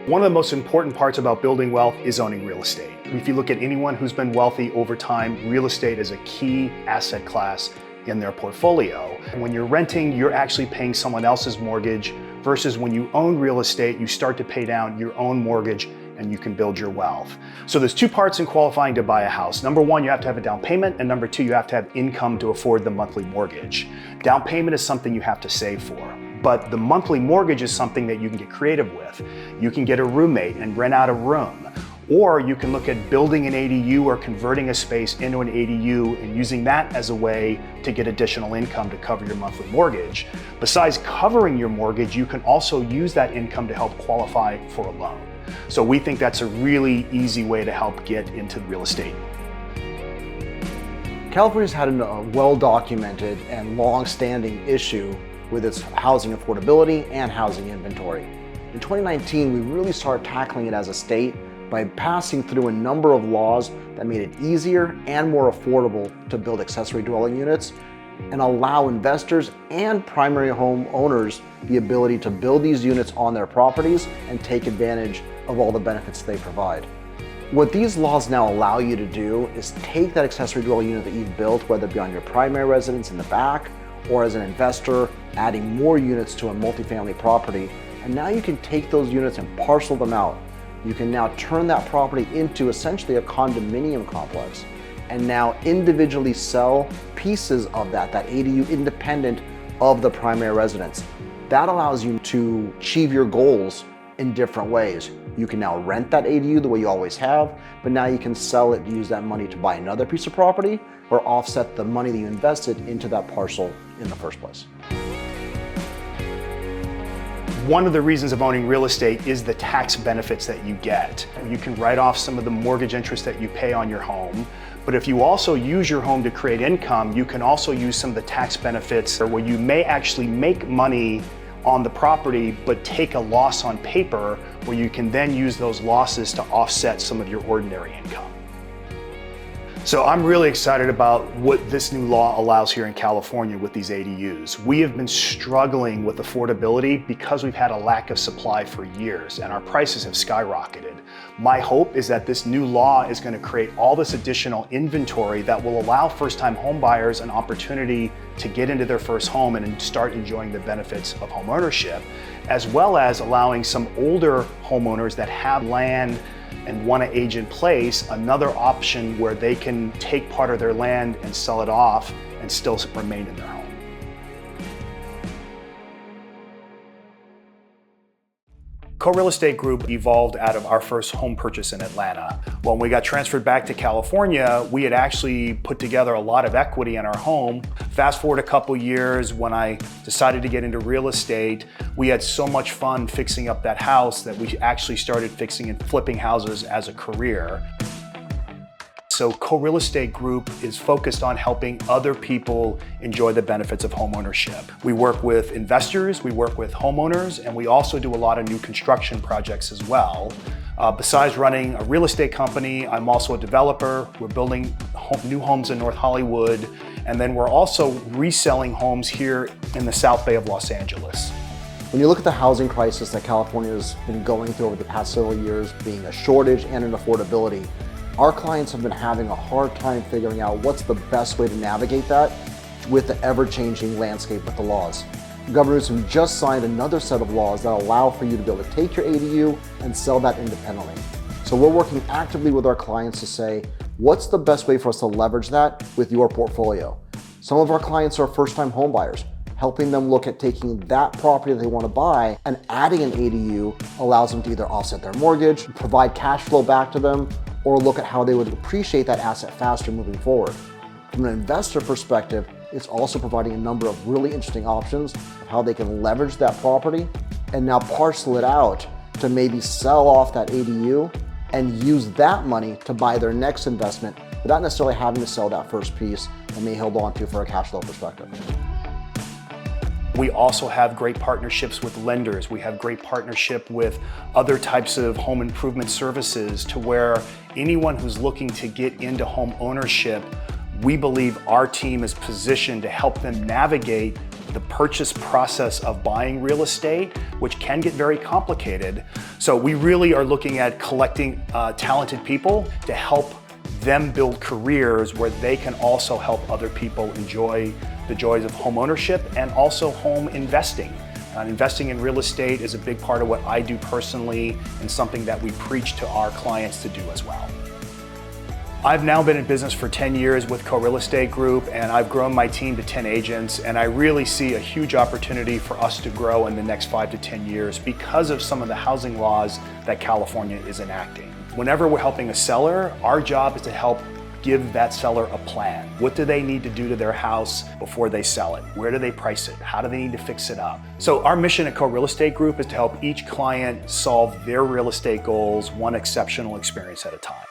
One of the most important parts about building wealth is owning real estate. If you look at anyone who's been wealthy over time, real estate is a key asset class in their portfolio. When you're renting, you're actually paying someone else's mortgage versus when you own real estate, you start to pay down your own mortgage and you can build your wealth. So there's two parts in qualifying to buy a house. Number one, you have to have a down payment, and number two, you have to have income to afford the monthly mortgage. Down payment is something you have to save for. But the monthly mortgage is something that you can get creative with. You can get a roommate and rent out a room. Or you can look at building an ADU or converting a space into an ADU and using that as a way to get additional income to cover your monthly mortgage. Besides covering your mortgage, you can also use that income to help qualify for a loan. So we think that's a really easy way to help get into real estate. California's had a well-documented and long-standing issue with its housing affordability and housing inventory. In 2019, we really started tackling it as a state by passing through a number of laws that made it easier and more affordable to build accessory dwelling units and allow investors and primary home owners the ability to build these units on their properties and take advantage of all the benefits they provide. What these laws now allow you to do is take that accessory dwelling unit that you've built, whether it be on your primary residence in the back or as an investor adding more units to a multifamily property, and now you can take those units and parcel them out. You can now turn that property into essentially a condominium complex and now individually sell pieces of that ADU independent of the primary residence. That allows you to achieve your goals in different ways. You can now rent that ADU the way you always have, but now you can sell it, use that money to buy another piece of property or offset the money that you invested into that parcel in the first place. One of the reasons of owning real estate is the tax benefits that you get. You can write off some of the mortgage interest that you pay on your home, but if you also use your home to create income, you can also use some of the tax benefits where you may actually make money on the property, but take a loss on paper where you can then use those losses to offset some of your ordinary income. So I'm really excited about what this new law allows here in California with these ADUs. We have been struggling with affordability because we've had a lack of supply for years and our prices have skyrocketed. My hope is that this new law is going to create all this additional inventory that will allow first-time home buyers an opportunity to get into their first home and start enjoying the benefits of home ownership, as well as allowing some older homeowners that have land and want to age in place another option where they can take part of their land and sell it off and still remain in their home. Co-Real Estate Group evolved out of our first home purchase in Atlanta. When we got transferred back to California, we had actually put together a lot of equity in our home. Fast forward a couple years, when I decided to get into real estate, we had so much fun fixing up that house that we actually started fixing and flipping houses as a career. So Co-Real Estate Group is focused on helping other people enjoy the benefits of homeownership. We work with investors, we work with homeowners, and we also do a lot of new construction projects as well. Besides running a real estate company, I'm also a developer. We're building new homes in North Hollywood, and then we're also reselling homes here in the South Bay of Los Angeles. When you look at the housing crisis that California has been going through over the past several years, being a shortage and an affordability, our clients have been having a hard time figuring out what's the best way to navigate that with the ever-changing landscape with the laws. Governor Newsom just signed another set of laws that allow for you to be able to take your ADU and sell that independently. So we're working actively with our clients to say, what's the best way for us to leverage that with your portfolio? Some of our clients are first-time home buyers. Helping them look at taking that property that they want to buy and adding an ADU allows them to either offset their mortgage, provide cash flow back to them, or look at how they would appreciate that asset faster moving forward. From an investor perspective, it's also providing a number of really interesting options of how they can leverage that property and now parcel it out to maybe sell off that ADU and use that money to buy their next investment without necessarily having to sell that first piece and may hold on to for a cash flow perspective. We also have great partnerships with lenders. We have great partnership with other types of home improvement services to where anyone who's looking to get into home ownership, we believe our team is positioned to help them navigate the purchase process of buying real estate, which can get very complicated. So we really are looking at collecting talented people to help them build careers where they can also help other people enjoy the joys of home ownership and also home investing. Investing in real estate is a big part of what I do personally and something that we preach to our clients to do as well. I've now been in business for 10 years with Co-Real Estate Group, and I've grown my team to 10 agents, and I really see a huge opportunity for us to grow in the next 5 to 10 years because of some of the housing laws that California is enacting. Whenever we're helping a seller, our job is to help give that seller a plan. What do they need to do to their house before they sell it? Where do they price it? How do they need to fix it up? So our mission at Co-Real Estate Group is to help each client solve their real estate goals one exceptional experience at a time.